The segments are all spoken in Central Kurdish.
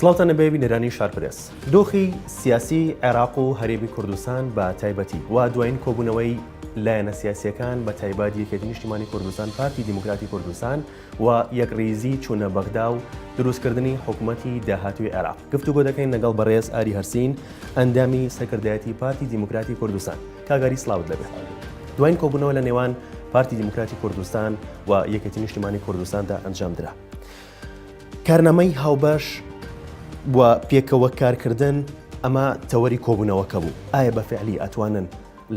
سڵاتە نەبێ بینەرانی شارپرس دۆخی سیاسی عێراق و هەرێمی کوردستان بە تایبەتی وا دوایین کۆبوونەوەی لایەنە سیاسیەکان بە تایبەت یەکێتی نیشتیمانی کوردستان پارتی دیموکراتی کوردستان و یەکڕێزی چوونە بەغدا و دروستکردنی حکوومەتی داهاتووی عێراق گفتوگۆ دەکەین لەگەڵ بەڕێز ئاری هەرسین ئەندامی سەرکردایەتی پارتی دیموکراتی کوردستان کاگاری سڵاوت لەبێت دوایین کۆبوونەوە لە نێوان پارتی دیموکراتی کوردستان و یەکێتی نیشتیمانی کوردستاندا ئەنجام درا کارنامەی هاوبەش بووە پێکەوە کارکردن ئەمە تەوەری کۆبوونەوەکە بوو ئایا بە فعلی ئەتوانن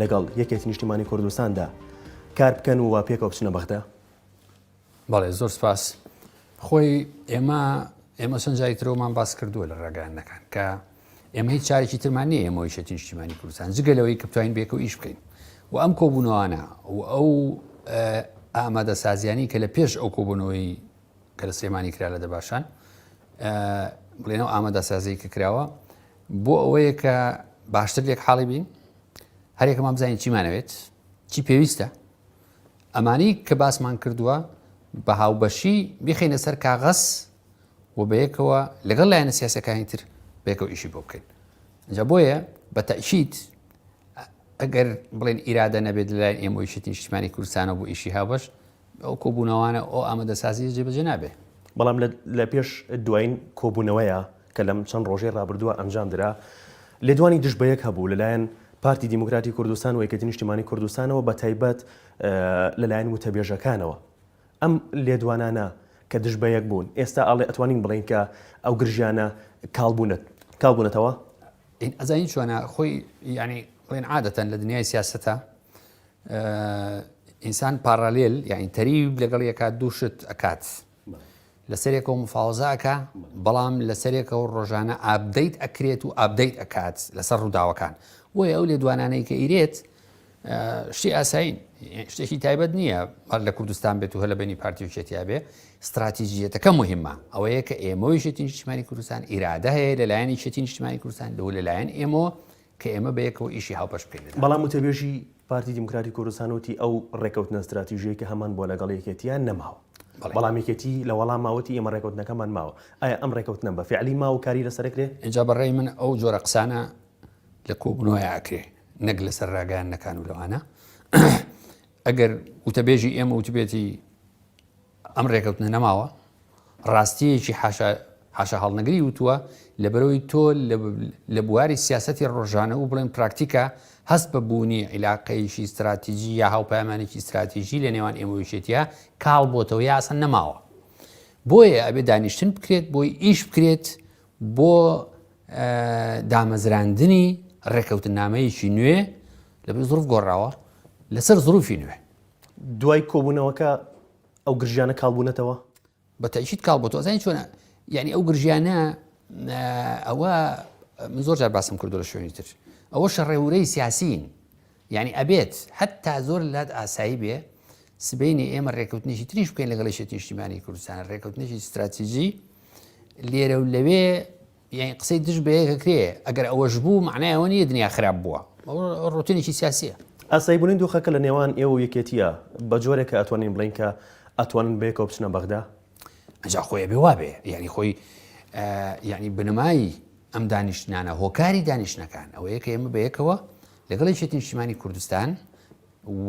لەگەڵ یەکێتی نیشتیمانی کوردستاندا کار بکەن و پێکەوە بچنە بەغدا؟ بەڵێ زۆر سپاس خۆی ئێمە سنجاری ترەوەمان باس کردووە لە ڕێگەیانەکان کە ئێمە هیچ چارێکی ترمان نییە ئێمە یەکێتی نیشتیمانی کوردستان جگەلەوەی کە بتوانین بێکەوە ئیش بکەین و ئەم کۆبوونەوانە و ئەو ئامادەسازیانی کە لە پێش ئەو کۆبوونەوەی کە لە سلێمانی کرا لە دەباشان بڵێنەوە ئامادەسازی کە کراوە بۆ ئەوەیە کە باشتر لێک حاڵی بین هەرێکەمان بزانین چیمانەوێت چی پێویستە ئەمانی کە باسمان کردووە بە هاوبەشی بخینە سەر کاغەس و بەیەکەوە لەگەڵ لایەنە سیاسەکانی تر بەیەکەوە ئیشی بۆ بکەین اینجا بۆیە بە تەئکید ئەگەر بڵێن ئیرادە نەبێت لەلایەن ئێمە یەکێتی نیشتیمانی کوردستانەوە بۆ ئیشی هاوبەش ئەو کۆبوونەوانە ئەو ئامادەسازی جێبەجێ نابێ بەڵام لە پێش دوایین کۆبوونەوەیە کە لەم چەند ڕۆژەی ڕابردووە ئەنجام درا لێدوانی دژبەیەک هەبوو لەلایەن پارتی دیموکراتی کوردستان و یەکێتی نیشتیمانی کوردستانەوە بە تایبەت لەلایەن وتەبێژەکانەوە ئەم لێدوانانە کە دژبەیەک بوون ئێستا ئاڵێ ئەتوانین بڵین کە ئەو گرژیانە کاڵبوونەتەوە ئەزانی چۆنە خۆی یعنی بڵێن عادەتەن لە دنیای سیاسەتە ئینسان پارالێل یعنی تەریب لەگەڵ یەکات دووشت ئەکات لەسەرێکەوە مفاوزاکە بەڵام لەسەرێکەوە ڕۆژانە ئابدەیت ئەکرێت و ئابدەیت ئەکات لەسەر ڕووداوەکان وی ئەو لێدوانانەی کە ئیرێت شتی ئاساین شتێکی تایبەت نییە هەر لە کوردستان بێت و هە لە بینی پارتی وچێتیا بێ استراتیژیەتەکە مهمە ئەوەیە کە ئێمە یەکێتی نیشتیمانی کوردستان ئیرادە هەیە لەلایەن یەکێتی نیشتیمانی کوردستان لەو لەلایەن ئێمەوە کە ئێمە بەیەکەوە ئیشی هاوبەش بکەین بەڵام وتەبێژی پارتی دیموکراتی کوردستان وتی ئەو ڕێکەوتنە استراتیژیە کە هەمان بۆ لەگەڵ یەکێتیان نەماوە بەڵام یەکێتی لە وەڵام ماوەتی ئێمە ڕێکەوتنەکەمان ماوە ئایا ئەم ڕێکەوتنە بە فعلی ماوە و کاری لەسەرکرێ اینجا بەڕێی من ئەو جۆرە قسانە لە کۆبوونەوەی ئاکرێ نەک لەسەر ڕاگەیانەکان و لەوانە ئەگەر وتەبێژی ئێمە وتبێتی ئەم ڕێکەوتنە نەماوە ڕاستیەکی حاشا هەڵنەگری وتووە لەبەرەوەی تۆ لە بواری سیاسەتی ڕۆژانە و بڵێن پراکتیکە هەست بە بوونی عیلاقەیەکی استراتیژی یا هاوپەیمانێکی استراتیژی لە نێوان ئێمە وشێتیە کاڵ بۆتەوە یا ئەسەن نەماوە بۆیە ئەبێ دانیشتن بکرێت بۆی ئیش بکرێت بۆ دامەزراندنی ڕێکەوتنامەیەکی نوێ لەبێ زروف گۆڕاوە لەسەر زروفی نوێ دوای کۆبوونەوەکە ئەو گرژیانە کاڵبوونەتەوە بە تەئکید کاڵ بۆتەوە زانی چۆنە یعنی ئەو گرژیانە ئەوە من زۆر جار باسم کردو لە شوێنی تر ئەوە شەڕێورەی سیاسین یعنی ئەبێت حتا زۆر لات ئاسایی بێ سبەینی ئێمە ڕێکەوتنێکی تریش بکەین لەگەڵ یەکێتی نیشتیمانی کوردستان ڕێکەوتنێکی استراتیژی لێرە و لەوێ یعنی قسەی دژ بەیەکە کرێ ئەگەر ئەوەش بوو معنای ئەوە نیە دنیا خراپ بووە ڕۆتینێکی سیاسیە ئاسایی بوونی دۆخەکە لە نێوان ئێوە و یەکێتیە بە جۆرێکە ئەتوانین بڵین کە ئەتوانن بەیەکەوە بچنە بەغدا ئەجا خۆی بێ وابێ یعنی خۆی یعنی بنمایی ئەم دانیشتنانە هۆکاری دانیشتنەکان ئەوەیە کە ئێمە بەیەکەوە لەگەڵ یەکێتی نیشتیمانی کوردستان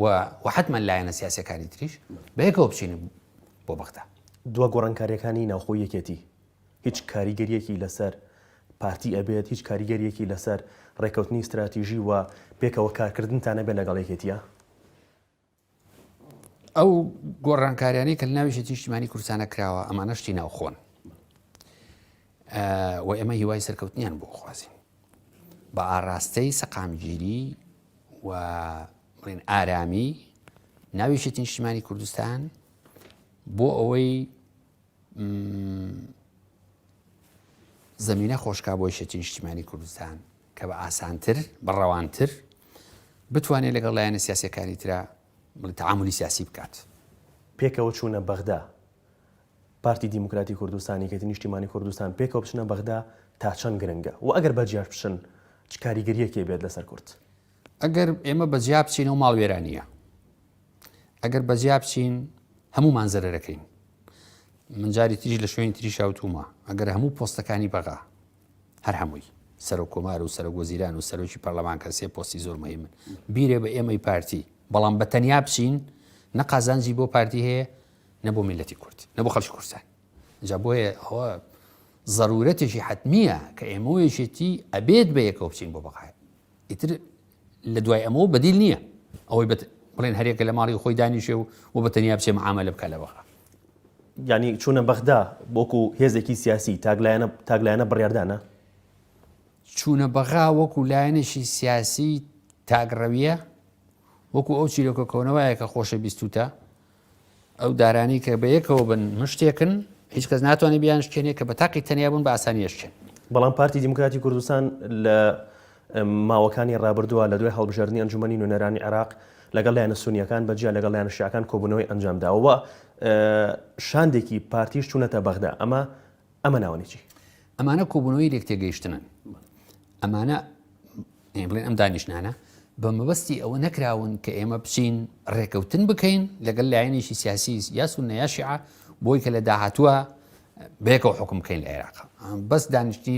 و حتمما لایەنە سیاسەکانی تریش بەیەکەوە بچین بۆ بەغدا دووە گۆڕانکاریەکانی ناوخۆی یەکێتی هیچ کاریگەریەکی لەسەر پارتی ئەبێت هیچ کاریگەریەکی لەسەر ڕێکەوتنی استراتیژی و پێکەوە کارکردنتانە بێت لەگەڵ یەکێتیە ئەو گۆڕانکاریانی کە لە ناوی یەکێتی نیشتیمانی کوردستانە کراوە ئەمانە شتی ناوخۆن و ئێمە هیوای سەرکەوتنیان بۆ خوازین بە ئاراستەی سەقامگیری و بڵێن ئارامی ناوی یەکێتی نیشتیمانی کوردستان بۆ ئەوەی زەمینە خۆشکا بۆ یەکێتی نیشتیمانی کوردستان کە بە ئاسانتر بەڕەوانتر بتوانێت لەگەڵ لایەنە سیاسیەکانی ترە تەعاملی سیاسی بکات پێکەوە چوونە بەغدا پارتی دیموکراتی کوردستان یەکێتی نیشتیمانی کوردستان پێکەوە بچنە بەغدا تا چەند گرنگە و ئەگەر بەجیاش بشن چ کاریگەریەکی بێت لەسەر کورد ئەگەر ئێمە بەجیا بچین و ماڵوێرانیە ئەگەر بەجیا بچین هەمومان زەرەرەکەین من جاری تریش لە شوێنی تری شاوتومە ئەگەر هەموو پۆستەکانی بەغا هەر هەمووی سەر و کۆمار و سەر و گۆزیران و سەرۆکی پەرلەمان کە سێ پۆستی زۆر مهمن بیرێ بە ئێمەی پارتی بەڵام بە تەنیا بچین نە قازانجی بۆ پارتی هەیە نە بۆ میلەتی کورد نە بۆ خەڵکی کوردستان جا بۆیە ئەوە ضرورەتێکی حتمیە کە ئێمە وێشێتی ئەبێت بە یەکەوە بچین بۆ بەقای ئیتر لە دوای ئەمەوە بەدیل نییە ئەوەی بڵێن هەرێکە لە ماڵی خۆی دانیشێ و بە تەنیا بچێ معاملە بکە لە بەغا ینی چوونە بەغدا بۆکو هێزێکی سیاسی تاگلایەنە بڕیاردانە چوونە بەغا وەکو لایەنێکی سیاسی تاگڕەویە وەکو ئەو چیرۆکە کۆنەوەیە کە خۆشە بیستوتە ئەو دارانی کە بە یەکەوە بن مشتێکن هیچ کەس ناتوانێت بیان شکێنێ کە بە تاقی تەنیا بوون بە ئاسانی شکێن بەڵام پارتی دیموکراتی کوردستان لە ماوەکانی ڕابردووە لە دوای هەڵبژاردننی ئەنجومەنی نوێنەرانی عێراق لەگەڵ لایەنە سونیەکان بەجیا لەگەڵ لایەنە شیعەکان کۆبوونەوەی ئەنجامداوە شاندێکی پارتیش چوونەتە بەغدا ئەمە ناوەنێکی ئەمانە کۆبوونەوەی لێک تێگەیشتنن ئەمانە بڵێن ئەم دانیشتانە بە مەبەستی ئەوە نەکراون کە ئێمە بچین ڕێکەوتن بکەین لەگەڵ لایەنێکی سیاسی یا سونە یا شیعە بۆی کە لە داهاتووە بەیەکەوە حکم بکەین لە عێراق بەس دانیشتی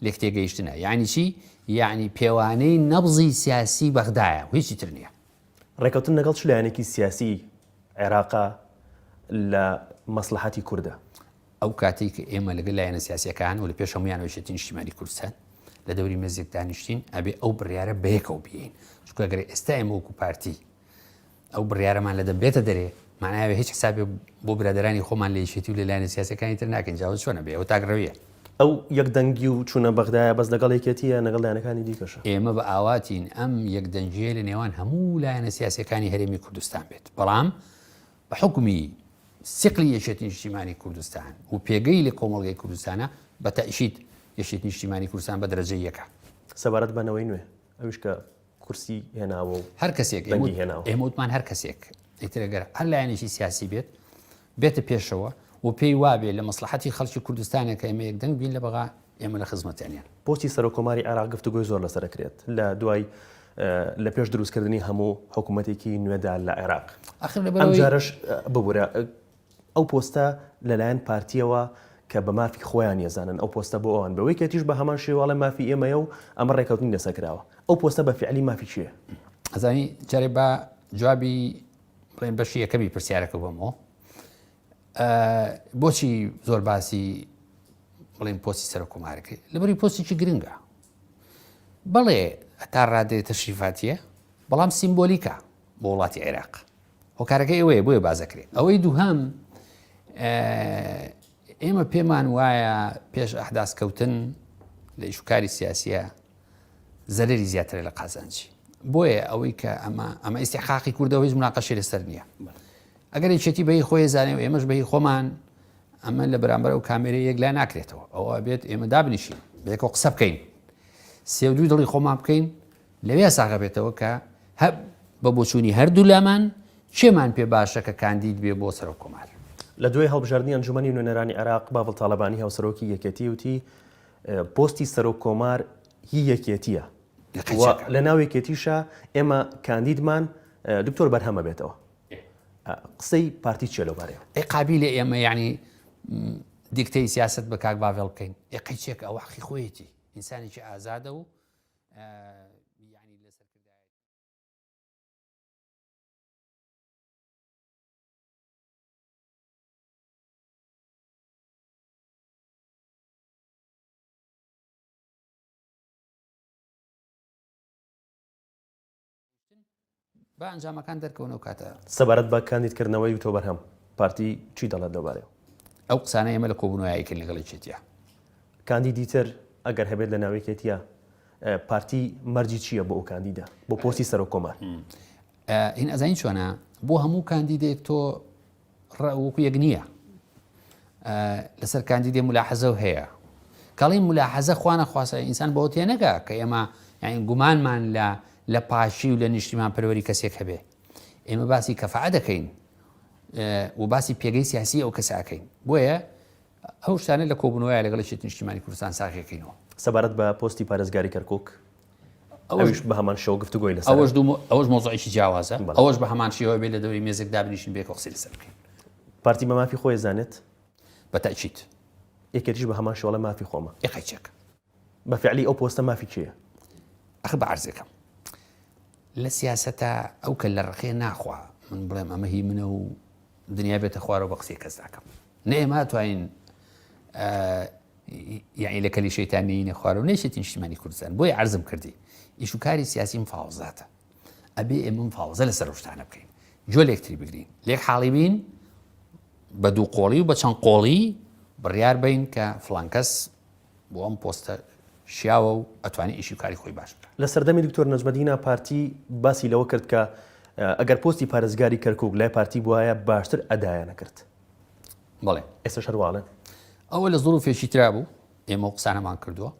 لێک تێگەیشتنە یعنی چی یعنی پێوانەی نەبزی سیاسی بەغدایە هیچی تر نییە ڕێکەوتن لەگەڵ چ لایەنێکی سیاسی عێراقا لە مەسلحەتی کووردە ئەو کاتێک کە ئێمە لەگەڵ لایەنە سیاسیەکان و لە پێش هەمویانەوەشێتی نیشتیمانی کوردستان لە دەوری مێزێک دانیشتین ئەبێ ئەو بڕیارە بەیەکەوە بێین چونکە ئەگەر ئێستا ئێمە وەکو پارتی ئەو بڕیارەمان لە دەبێتە دەرێ معناوێ هیچ حسابێ بۆ برادرانی خۆمان لە یەکێتی و لە لایەنە سیاسیەکانی تر ناکەین جاوز چۆنە بێ ئەو تاگڕەویە ئەو یەکدەنگی و چوونە بەغدایە بەس لەگەڵ یەکێتیە لەگەڵ لایەنەکانی دیکەشە ئێمە بە ئاواتین ئەم یەکدەنجیە لە نێوان هەموو لایەنە سیاسیەکانی هەرێمی کوردستان بێت بەڵام بە حکمی سقلی یەکێتی نیشتیمانی کوردستان و پێگەی لە کۆمەڵگەی کوردستانە بە تەئشید یەکێتی نیشتیمانی کوردستان بە دەرەجەی یەکە سەبارەت بەنەوەی نوێ ئەوش کە کورسی هێناوە و هەر کەسێک ئێمە وتمان هەر کەسێک ئیترەگەر هەر لایەنێکی سیاسی بێتە پێشەوە و پێی وابێ لە مەسلحەتی خەڵکی کوردستانە کە ئێمە یەکدەنگ بین لە بەغا ئێمە لە خزمەتیانیان پۆستی سەرۆکۆماری عێراق گفتوگۆی زۆر لەسەر کرێت لە دوای لە پێش دروستکردنی هەموو حکوومەتێکی نوێدا لە عێراق ئەم جارش ببوورە ئەو پۆستە لەلایەن پارتیەوە کە بە مافی خۆیان یێزانن ئەو پۆستە بۆ ئەوان بەوەی کەتیش بە هەمان شێواڵە مافی ئێمەیە و ئەمە ڕێکەوتنی لەسەرکراوە ئەو پۆستە بە فعلی مافی چییە؟ ئەزانی جارێ بە جوابی بڵێن بەشی یەکەمی پرسیارەکە بۆمەوە بۆچی زۆر باسی بڵێن پۆستی سەرۆکۆمارەکەی لەبەری پۆستێکی گرنگە بەڵێ تا ڕادێ تەشریفاتیە بەڵام سیمبۆلیکە بۆ وڵاتی عێراق هۆکارەکەی ئەوەیە بۆیە بازەکرێت ئەوەی دووهەم ئێمە پێمان وایە پێش ئەحداسکەوتن لە ئیشوکاری سیاسیە زەرری زیاترە لە قازانجی بۆیە ئەوەی کە ئەمە ئیستیحقاقی کوردەوە هیچ مناقەشێ لەسەر نییە ئەگەر یەکێتی بەهی خۆی زانێ و ئێمەش بەهی خۆمان ئەمە لە بەرامبەر ئەو کامێرەی یەک لا ناکرێتەوە ئەوە بێت ئێمە دابنیشین بەیەکەوە قسە بکەین سێودوی دڵی خۆمان بکەین لەوێ ساغە بێتەوە کە هەب بە بۆچوونی هەردوو لامان چێمان پێ باشە کە کاندید بێ بۆ سەرۆکۆمار لە دوای هەڵبژاردننی ئەنجومەنی نوێنەرانی عێراق باڵ تاالبانی هاوسەرۆکی یەکێتی وتی پۆستی سەرۆکۆمار هی یەکێتیە لە ناو یەکێتیشە ئێمە کاندیدمان دکتۆر بەرهەمە بێتەوە قسەی پارتی چێ لەوبارەیە ئەی قابیلێ ئێمە یعنی دیکتەی سیاست بە کاک باڤێڵ بکەین ئەقی چێکە ئەو حەقی خۆیەتی ئینسانێکی ئازادە و یعنی لەسەرکردایەتی بە ئەنجامەکان دەرکەونەوە کاتە سەبارەت بە کاندیدکردنەوەی تۆ بەرهەم پارتی چی دەڵێت لەوبارەیە ئەو قسانە ئێمە لە کۆبوونەوەیکرد لەگەڵی چێتیە کاندیدی تر ئەگەر هەبێت لە ناوێکێتیە پارتی مەرجی چییە بۆ ئەو کاندیدا بۆ پۆستی سەرۆکۆمار هین ئەزانین چۆنە بۆ هەموو کاندیدێک تۆ وەکو یەک نییە لەسەر کاندیدێ ملاحەزە و هەیە کاڵی ملاحەزە خوانە خواسە ئینسان بۆ تێ نەگا کە ئێمە یعنی گومانمان لە پاشی و لە نیشتیمان پەروەری کەسێک هەبێ ئێمە باسی کەفاعە دەکەین و باسی پێگەی سیاسی ئەو کەساکەین بۆیە ئەو شتانە لە کۆبوونەوەیە لەگەڵ یەکێتی نیشتیمانی کوردستان ساغێکەینەوە سەبارەت بە پۆستی پارێزگاری کەرکووک ئەوش بە هەمان شەو گفتوگۆی لەسەر ئەوەش مۆزوعێکی جیاوازە ئەوەش بە هەمان شێوە بێت لە دەوری مێزێک دابنیشین بێ کۆقسی لەسەر بکەین پارتی بە مافی خۆی زانێت بەتەچیت یەکێتیش بە هەمان شێوەڵە مافی خۆمە یقیچێک بە فعلی ئەو پۆستە مافی کێیە ئەخ بە عرزەکەم لە سیاسەتە ئەو کە لە ڕخێ ناخوا من بڵێم ئەمە هی منە و دنیا بێتە خوارەوە بە قسەی کەس ناکەم نە ئێمە توانین یعنی لە کەلی شەیتانی نەخوارەوە نەیشێتی نیشتیمانی کوردستان بۆی عرزم کردی ئیش و کاری سیاسی مفاوزاتە ئەبێ ئێمە مفاوزە لەسەر شتانە بکەین جۆ لێکتری بگرین لێک حاڵی بین بە دوو قۆڵی و بە چەند قۆڵی بڕیار بین کە فڵان کەس بۆ ئەم پۆستە شیاوە و ئەتوانی ئیشی و کاری خۆی باش بکات. لە سەردەمی دکتۆر نەجمەدینە پارتی باسی لەوە کرد کە ئەگەر پۆستی پارێزگاری کەرکووک لای پارتی بواە باشتر ئەدایە نەکرد. بەڵێ ئێستا شەرواڵێن ئەوە لە زوڵفێکی ترا بوو ئێمە قسانەمان کردووە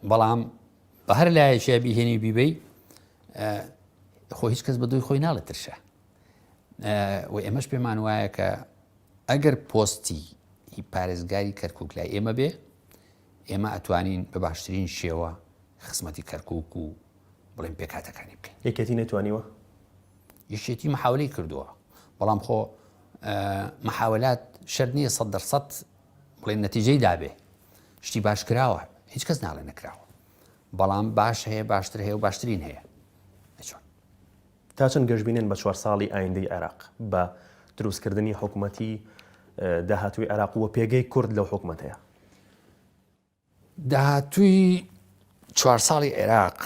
بەڵام بە هەر لایەشیا بیهێنی بیبەی خۆ هیچ کەس بە دوی خۆی ناڵێت ترشە و ئێمەش پێمان وایە کە ئەگەر پۆستی پارێزگاری کەرکووک لای ئێمە بێ ئێمە ئەتوانین بە باشترین شێوە خزمەتی کەرکووک و بڵێن پێکاتەکانی بکەین. یەکێتی نەتوانیوە یەکێتی محاولەی کردووە بەڵام خۆ محاولات شەر نییە 100% بڵێن نەتیجەی دابێ شتی باش کراوە هیچ کەس ناڵێ نەکراوە بەڵام باش هەیە باشتر هەیە و باشترین هەیە. تا چەند گەشتبینێن بە 4 ساڵی ئایندەی عێراق بە دروستکردنی حکوومەتی داهاتووی عێراق و پێگەی کورد لەو حکوومەتەیە داهاتووی 4 ساڵی عێراق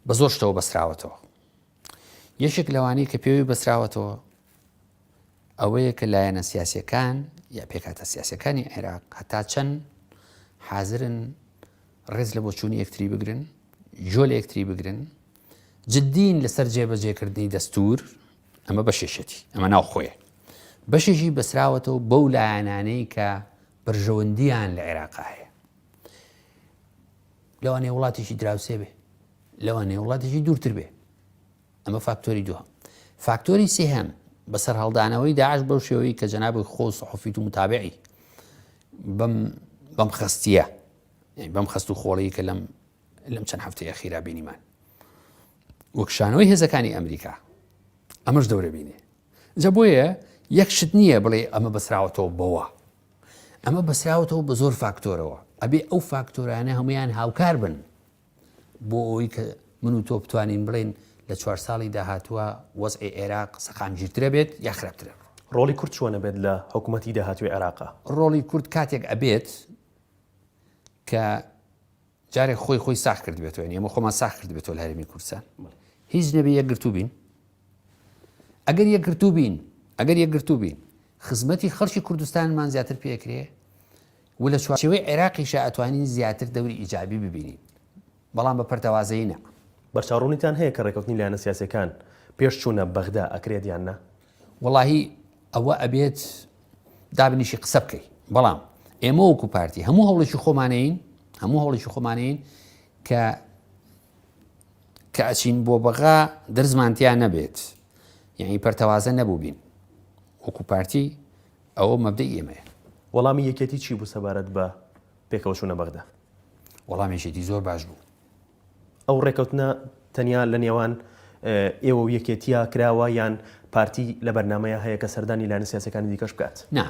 بە زۆر شتەوە بەسراوەتەوە. یەکێک لەوانەی کە پێوی بەسراوەتەوە ئەوەیە کە لایەنە سیاسیەکان یا پێکاتە سیاسەکانی عێراق هەتا چەند حازرن ڕێز لە بۆچوونی یەکتری بگرن جۆ لە یەکتری بگرن جددین لەسەر جێبەجێکردنی دەستور ئەمە بەشێشێتی ئەمە ناو خۆیە بەشێکی بەسراوەتەوە بەو لایەنانەی کە بەرژەوەندیان لە عێراقا هەیە لەوانەیە وڵاتێکی دراوسێ بێ لەوانەیە وڵاتێکی دوورتر بێ ئەمە فاکتۆری دووەم. فاکتۆری سێهەم بەسەر هەڵدانەوەی داعش بەو شێوەی کە جەنابی خۆ سەحوفیت و متابعی بەم خەستیە بەم خەست و خۆڵەیە کە لەم چەند هەفتەیە ئەخیرا بینیمان وەکشانەوەی هێزەکانی ئەمریکا ئەمەش دەورە بینێ جا بۆیە یەک شت نییە بڵێ ئەمە بەسراوەتەوە بەوە ئەمە بەسراوەتەوە بە زۆر فاکتۆرەوە ئەبێ ئەو فاکتۆرانە هەمویان هاوکار بن بۆ ئەوەی کە من و تۆ بتوانین بڵێن لە 4 ساڵی داهاتووە وەزعی عێراق سەقامگیرترە بێت یا خراپترە. ڕۆڵی کورد چۆنە بێت لە حکوومەتی داهاتووی عێراقا؟ ڕۆڵی کورد کاتێک ئەبێت کە جارێک خۆی ساخ کرد بێتەوە ئێمە خۆمان ساخ کرد بێتەوە لە هەرێمی کوردستان هیچ نەبێ یەکگرتوو بین ئەگەر یەکگرتوو بین خزمەتی خەڵکی کوردستانمان زیاتر پێکرێ و لە چوارچێوەی عێراقیشە ئەتوانین زیاتر دەوری ئیجابی ببینین بەڵام بە پەرتەوازەیی نە. بەرچاوڕوونیتان هەیە کە ڕێکەوتنی لایەنە سیاسیەکان پێش چوونە بەغدا ئەکرێت یان نا؟ وەڵاهی ئەوە ئەبێت دابنیشی قسە بکەی بەڵام ئێمە وەکو پارتی هەموو هەوڵێکی خۆمانەین کە ئەچین بۆ بەغا دەرزمانتیان نەبێت یعنی پەرتەوازە نەبوو بین وەکو پارتی ئەوە مەبدەی ئێمەیە. وەڵامی یەکێتی چی بوو سەبارەت بە پێکەوە چوونە بەغدا؟ وەڵامێکی زۆر باش بوو. ئەو ڕێکەوتنە تەنیا لە نێوان ئێوە و یەکێتیە کراوە یان پارتی لە بەرنامەیە هەیە کە سەردانی لایەنە سیاسیەکانی دیکەش بکات؟ نا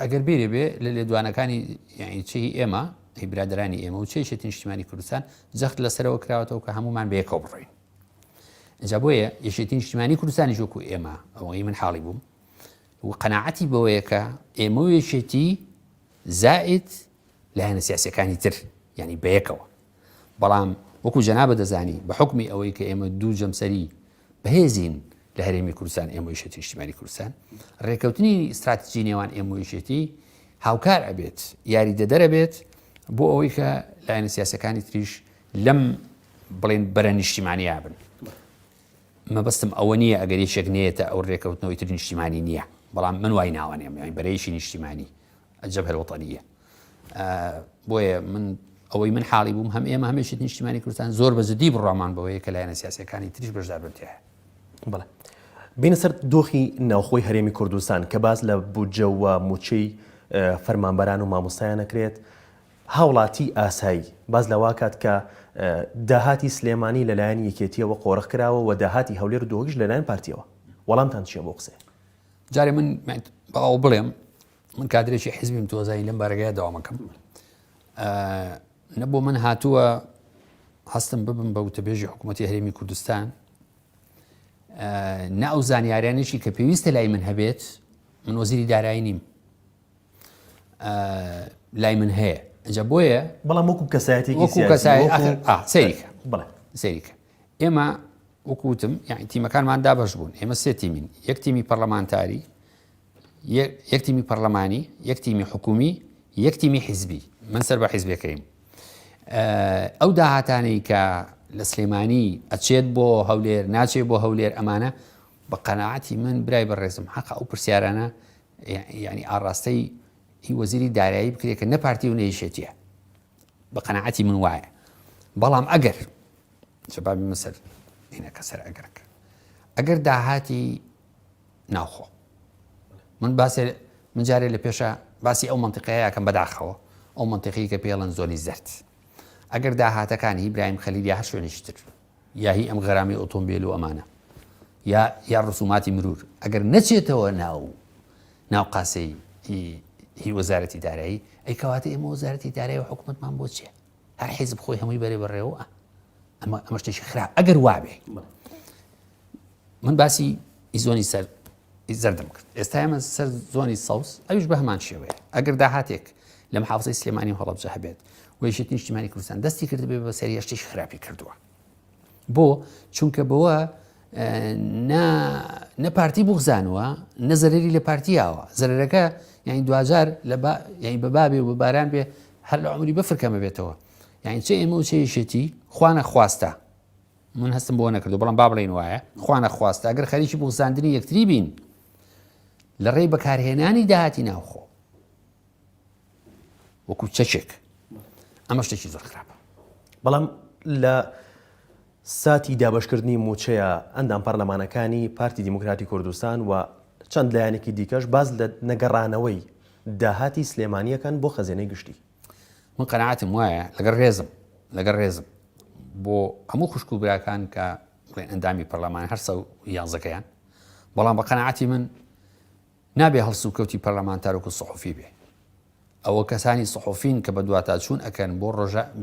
ئەگەر بیرێ بێ لە لێدوانەکانی یعنی چی ئێمە برادرانی ئێمە و چێشێتی نیشتیمانی کوردستان جەخت لەسەرەوە کراوەتەوە کە هەمومان بەیەکەوە بڕۆین. اینجا بۆیە یەشێتی نیشتیمانی کوردستانی وەکو ئێمە ئەوەی من حاڵی بووم و قەناعەتی بەوەیە کە ئێمە و یەشێتی زائد لایەنە سیاسیەکانی تر یعنی بەیەکەوە بەڵام وەکو جەنابە دەزانی بە حکمی ئەوەی کە ئێمە دوو جەمسەری بەهێزین لە هەرێمی کوردستان ئێمە و یەشێتی نیشتیمانی کوردستان ڕێکەوتنی استراتیژی نێوان ئێمە و یەشێتی هاوکار ئەبێت یاریدەدەرە بێت بۆ ئەوەی کە لایەنە سیاسەکانی تریش لەم بڵێن بەرە نیشتیمانیا بن. مەبەستم ئەوە نییە ئەگەر یەکێک نێتە ئەو ڕێکەوتنەوەی تر نیشتیمانی نییە بەڵام من وای ناوانێم یعنی بەرەیشی نیشتیمانی الجبهة الوطنية بۆیە من ئەوەی من حاڵی بووم هەم ئێمە هەمیشت نیشتیمانی کوردستان زۆر بەزدی بڕوامان بەوەیە کە لایەنە سیاسیەکانی تریش بەشدار بن تێ. بەڵێ بینە سەر دۆخی ناوخۆی هەرێمی کوردستان کە باز لە بودجە و موچەی فەرمانبەران و مامۆستایان ئەکرێت هاوڵاتی ئاسایی باز لەوا کات کە داهاتی سلێمانی لەلایەن یەکێتیەوە قۆڕخ کراوە و داهاتی هەولێر دۆگیش لەلایەن پارتیەوە وەڵامتان چییە بۆ قسێ؟ جارێ من بەڵێم من کادرێکی حیزبیم تۆزایی لەم بارگەیە داوامەکەم نەبوو من هاتووە هەستم ببم بە وتەبێژی حکوومەتی هەرێمی کوردستان نە ئەو زانیاریانێکی کە پێویستە لای من هەبێت من وەزیری دارایی نیم لای من هەیە ئەجا بۆیە بەڵام وەکو کەسایەتێکی سەیریکە ئێمە وەکوتم یعنی تیمەکانمان دابەش بوون ئێمە سێ تیمین یەک تیمی پەرلەمانتاری یەک تیمی پەرلەمانی یەک تیمی حکومی یەک تیمی حیزبی من سەر بە حیزبەکەیم ئەو داهاتانەی کە لە سلێمانی ئەچێت بۆ هەولێر ناچێت بۆ هەولێر ئەمانە بە قەناعەتی من برای بەڕێزم حەقا ئەو پرسیارانە یعنی ئاڕاستەی هی وەزیری دارایی بکرێت کە نەپارتی و نەیشێتیە بە قەناعەتی من وایە بەڵام ئەگەر شەبابی مسەر هینەکە سەر ئەگەر داهاتی ناوخۆ من جارێ لە پێشە باسی ئەو منتیقەیە کەم بەداخەوە ئەو منتیقی کە پێڵەن زۆنی زەرد ئەگەر داهاتەکانی ئیبراهیم خەلیل یا هەر شوێنێکتر یا هی ئەم غەرامی ئۆتۆمبیل و ئەمانە یا ڕسوماتی مرور ئەگەر نەچێتەوە ناو قاسەی هی وەزارەتی دارایی ئەی کەواتە ئێمە وەزارەتی دارایی و حکوومەتمان بۆ چییە هەر حیزب خۆی هەمووی بەرێ بەڕێوە ئەمە شتێکی خراپ ئەگەر وابێ من باسی زۆنی زەردەم کرد ئێستا ئێمە سەر زۆنی سەوس ئەویش بە هەمان شێوەیە ئەگەر داهاتێک لە محافزەی سلێمانی و هەڵەبجە هەبێت وەیشێتی نیشتیمانی کوردستان دەستی کرد بێ بە سەری هەشتێکی خراپی کردووە بۆ چونکە بەوە نە پارتی بغزانوە نە زەرری لە پارتیاوە زەرەکە یعنی دوجار یعنی بە بابێ و بە باران بێ هەر لە عمری بەفرکەمە بێتەوە یعنی چه ئێمە و چێشێتی خوانە خواستە من هەستم بۆ نەکردو بەڵام با بڵێن وایە خوانە خواستە ئەگەر خەریکی بغزاندنی یەکتری بین لە ڕێی بەکارهێنانی داهاتی ناوخۆ وەکو چەچێک ئەمە شتێکی زۆر خراپە بەڵام لە ساتی دابشکردنی موچەیە ئەندام پەرلەمانەکانی پارتی دیموکراتی کوردستان و چەند لایەنێکی دیکەش باز لە نەگەڕانەوەی داهاتی سلێمانیەکان بۆ خەزێنەی گشتی من قەناعەتم وایە لەگەر ڕێزم بۆ هەموو خوشک و براکان کە بڵێن ئەندامی پەرلەمان هەر سەو یانزەکەیان بەڵام بە قەناعەتی من نابێ هەڵسو و کەوتی پەرلەمانتارێک و سەحوفی بێ ئەوە کەسانی سەحوفین کە بە دواتاچوون ئەکەن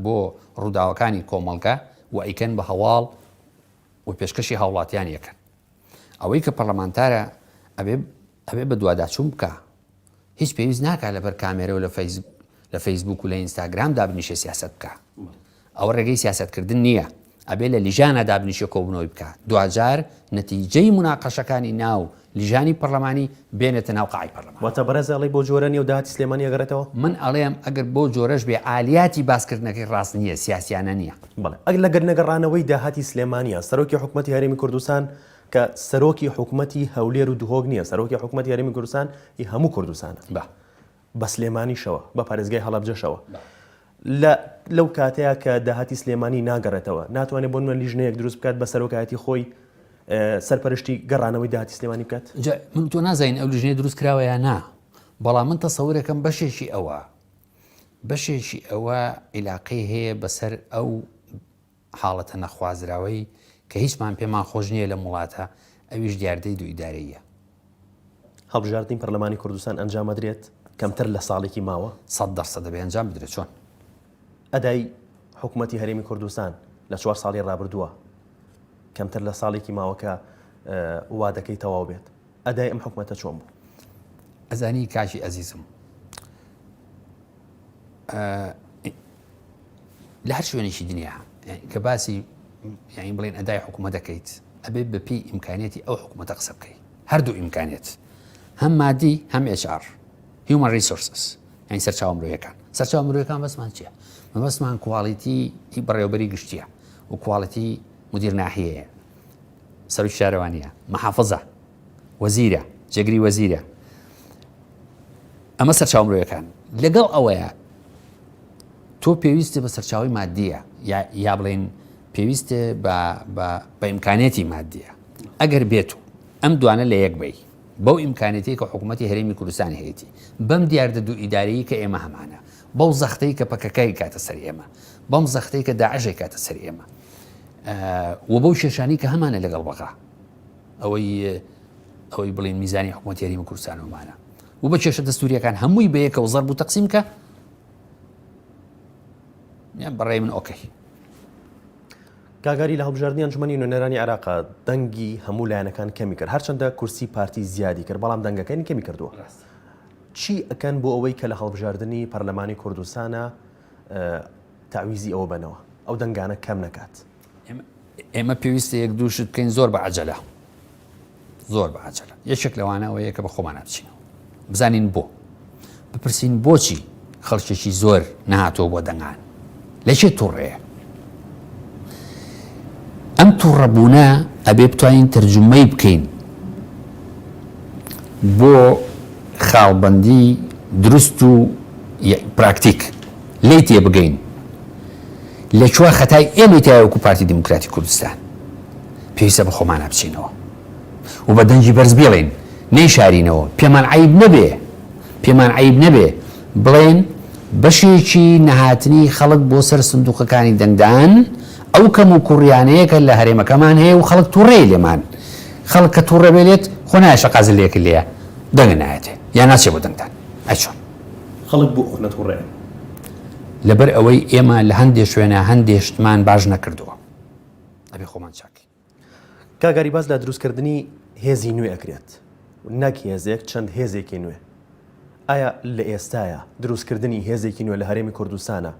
بۆ ڕووداوەکانی کۆمەڵگە و ئەیکەن بە هەواڵ و پێشکەشی هاوڵاتیان یەکەن ئەوەی کە پەرلەمانتارە ئەبێ بە دوواداچوون بکە هیچ پێویست ناکات لەبەر کامێرە و لە فەیسبوک و لە ئینستاگرام دابنیشە سیاست بکە ئەوە ڕێگەی سیاستکردن نییە ئەبێ لە لیژانە دابنیشە کۆبنەوەی بکە دوجار نەتیجەی مناقەشەکانی ناو لیژانی پەرلەمانی بێنێتە ناو قاعی پەرلەمان واتە بەرەزەڵی بۆ جۆرەنی و داهاتی سلێمانی ئەگەڕێتەوە من ئەڵێم ئەگەر بۆ جۆرەش بێ ئالیاتی باسکردنەکەی ڕاست نییە سیاسیانە نییە بەڵێ ئەگەر لەگەر نەگەڕانەوەی داهاتی سلێمانیە سەرۆکی حکوومەتی هەرێمی کوردستان کە سەرۆکی حکوومەتی هەولێر و دوهۆک نییە سەرۆکی حکوومەتی هەرێمی کوردستان هی هەموو کوردستانە بە سلێمانیشەوە بە پارێزگای هەڵەبجەشەوە لەو کاتەیە کە داهاتی سلێمانی ناگەڕێتەوە ناتوانێت بۆ من لیژنەیەک دروست بکات بە سەرۆکایەتی خۆی سەرپەرشتی گەڕانەوەی داهاتی سلێمانی بکات من تۆ نازانین ئەو لیژنەیە دروست کراوە یا نا بەڵام من تەسەورەکەم بەشێکی ئەوە عیلاقەی هەیە بەسەر ئەو حاڵەتە نەخوازراوەی کە هیچمان پێمان خۆش نییە لە وڵاتە ئەویش دیاردەی دوو ئیدارەیە هەڵبژاردنی پەرلەمانی کوردستان ئەنجامەدرێت کەمتر لە ساڵێکی ماوە 100% دەبێ ئەنجام بدرێت چۆن ئەدای حکوومەتی هەرێمی کوردستان لە 4 ساڵی ڕابردووە کەمتر لە ساڵێکی ماوەکە وادەکەی تەواو بێت ئەدای ئەم حکوومەتە چۆن بوو ئەزانی کاشی ئەزیزم لە هەر شوێنێکی دنیا کە باسی یعنی بڵێن ئەدای حکوومەت دەکەیت ئەبێت بەپی ئیمکانێتی ئەو حکوومەتە قسە بکەیت هەردوو ئیمکانێت هەم مادی هەم HR Human Resources یعنی سەرچاوە مرۆیەکان بەسمان چییە؟ بەسمان کواڵیتی بەڕێوەبەری گشتیە و کواڵیتی مدیر ناحیەیە سەرۆکی شارەوانیە مەحافەزە وەزیرە جێگری وەزیرە ئەمە سەرچاوە مرۆیەکان لەگەڵ ئەوەیە تۆ پێویستە بە سەرچاوی مادیە یا بڵێن پێویستە بە ئیمکانێتی مادیە ئەگەر بێت و ئەم دوانە لە یەک بی بەو ئیمکانێتی کە حکوومەتی هەرێمی کوردستانی هەیەی بەم دیاردە دوو ئیدارەیی کە ئێمە هەمانە بەو زەختەی کە پەکەکەی کاتە سەر ئێمە بەم زەختەی کە داعشی کاتە سەر ئێمە و بەو شێشانی کە هەمانە لەگەڵ بەغا ئەوەی بڵێن میزانی حکوومەتی هەرێمی کوردستانەوەمانە و بە کێشە دەستوریەکان هەمووی بەیەکە و زەرب و تەقسیم کە بەڕێی من ئۆکەی. کاگاری لە هەڵبژاردننی ئەنجومەنی نوێنەرانی عێراقا دەنگی هەموو لایەنەکان کەمی کرد هەرچەندە کورسی پارتی زیادی کرد بەڵام دەنگەکانی کەمی کردووە. چی ئەکەن بۆ ئەوەی کە لە هەڵبژاردننی پەرلەمانی کوردستانە تاویزی ئەوە بنەوە ئەو دەنگانە کەم نەکات؟ ئێمە پێویستە یەک دووشت بکەین زۆر بە عەجەلە، زۆر بە عەجەلە. یەکێک لەوانەوەیە کە بە خۆمان بچینەوە بزانین بۆ بپرسین بۆچی خەڵکێکی زۆر نهاتۆ بۆ دەنگان لەکێ تووڕەیە. ئەم تووڕەبوونە ئەبێ بتوانین تەرجمەی بکەین بۆ خاڵبەندی دروست و پراکتیک لی تێ بگەین لەکوێ خەتای ئێمەی تایوەکو پارتی دیموکراتی کوردستان پێویستە بە خۆمانە بچینەوە و بە دەنجی بەرز بێڵێن نەیشارینەوە. پێمان عیب نەبێ بڵێن بەشێکی نەهاتنی خەڵک بۆ سەر سندوقەکانی دەنگدان ئەو کەم و کوڕیانەیە کە لە هەرێمەکەمان هەیە و خەڵک تووڕێ لێمان خەڵک کە تووڕە بێت خۆ نایە قازل لێک لێە دەنگ نایەتێ یان ناچێ بۆ دەنگدان. ئەچۆن خەڵک بۆ نەتووڕێ لەبەر ئەوەی ئێمە لە هەندێک شوێنە هەندێشتمان باش نەکردووە ئەبێ خۆمان چاکی. کاگاری باز لە دروستکردنی هێزی نوێ ئەکرێت نەک هێزێک چەند هێزێکی نوێ. ئایا لە ئێستاە دروستکردنی هێزێکی نوێ لە هەرێمی کوردستانە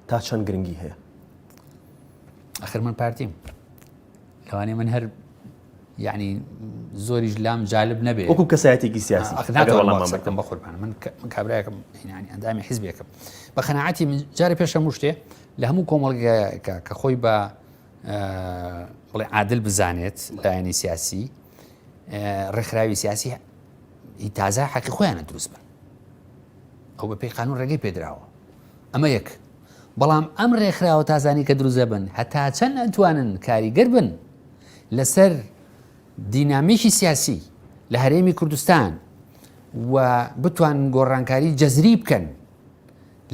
تا چەند گرنگی هەیە؟ ئەخر من پارتیم لەوانەیە من هەر یعنی زۆریش لام جالب نەبێ وەکو کەسایەتێکی سیاسی ناتوانم بە قوربانە من کابراایەکەم ئەندامی حیزبێکم بە خەناعەتی من جارە پێش هەموو شتێ لە هەموو کۆمەڵگەیەکە کە خۆی بە بڵێ عادل بزانێت لایەنی سیاسی ڕێکخراوی سیاسی تازە حەقی خۆیانە دروست بن ئەو بە پێی قانون ڕێگەی پێدراوە. ئەمە یەک. بەڵام ئەم ڕێکخراوە تازانی کە دروزە بن هەتا چەند ئەتوانن کاریگەر بن لەسەر دینامیکی سیاسی لە هەرێمی کوردستان و بتوانن گۆڕانکاری جەزری بکەن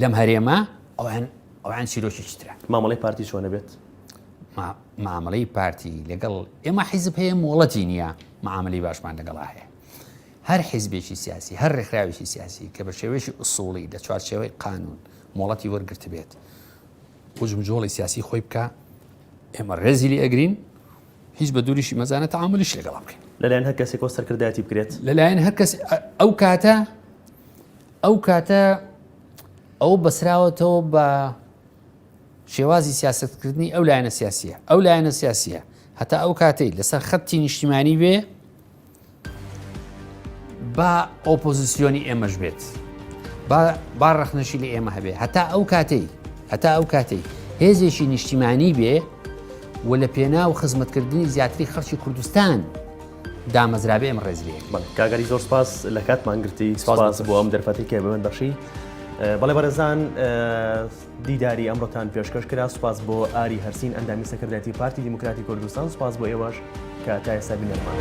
لەم هەرێمە ئەویان چیرۆکێکی ترە. مامەڵەی پارتی چۆنە بێت؟ معاملەی پارتی لەگەڵ ئێمە حیزب هەیە مۆڵەتی نییە معاملەی باشمان لەگەڵا هەیە. هەر حیزبێکی سیاسی هەر ڕێکخراوێکی سیاسی کە بە شێوەیەکی ئوسوڵی لە چوارچێوەی قانون مۆڵەتی وەرگرت بێت و جمجۆڵی سیاسی خۆی بکە ئێمە ڕێزی لێ ئەگرین هیچ بە دووریشی مەزانە تەعاملیش لەگەڵا بکەین. لەلایەن هەر کەسێکەوە سەرکردایەتی بکرێت لەلایەن هەر کەس ئەو کاتە ئەو بەسراوەتەوە بە شێوازی سیاستکردنی ئەو لایەنە سیاسیە هەتا ئەو کاتەی لەسەر خەتی نیشتیمانی بێ با ئۆپۆزیسیۆنی ئێمەش بێت با ڕەخنەشی لە ئێمە هەبێ هەتا ئەو کاتەی هێزێکی نیشتیمانی بێ و لە پێناو خزمەتکردنی زیاتری خەڵکی کوردستان دامەزرابێ ئەمە ڕێزریەک. کاگەری زۆر سپاس لە کاتمان گرتی سپاس بۆ ئەم دەرفەتی کە بەمن بەخشی. بەڵێ بەرەزان دیداری ئەمڕۆتان پێشکەش کرا. سپاس بۆ ئاری هەرسین ئەندامی سەکردایەتی پارتی دیموکراتی کوردستان. سپاس بۆ ئێوەش کە تا ئێستا بینەرمان.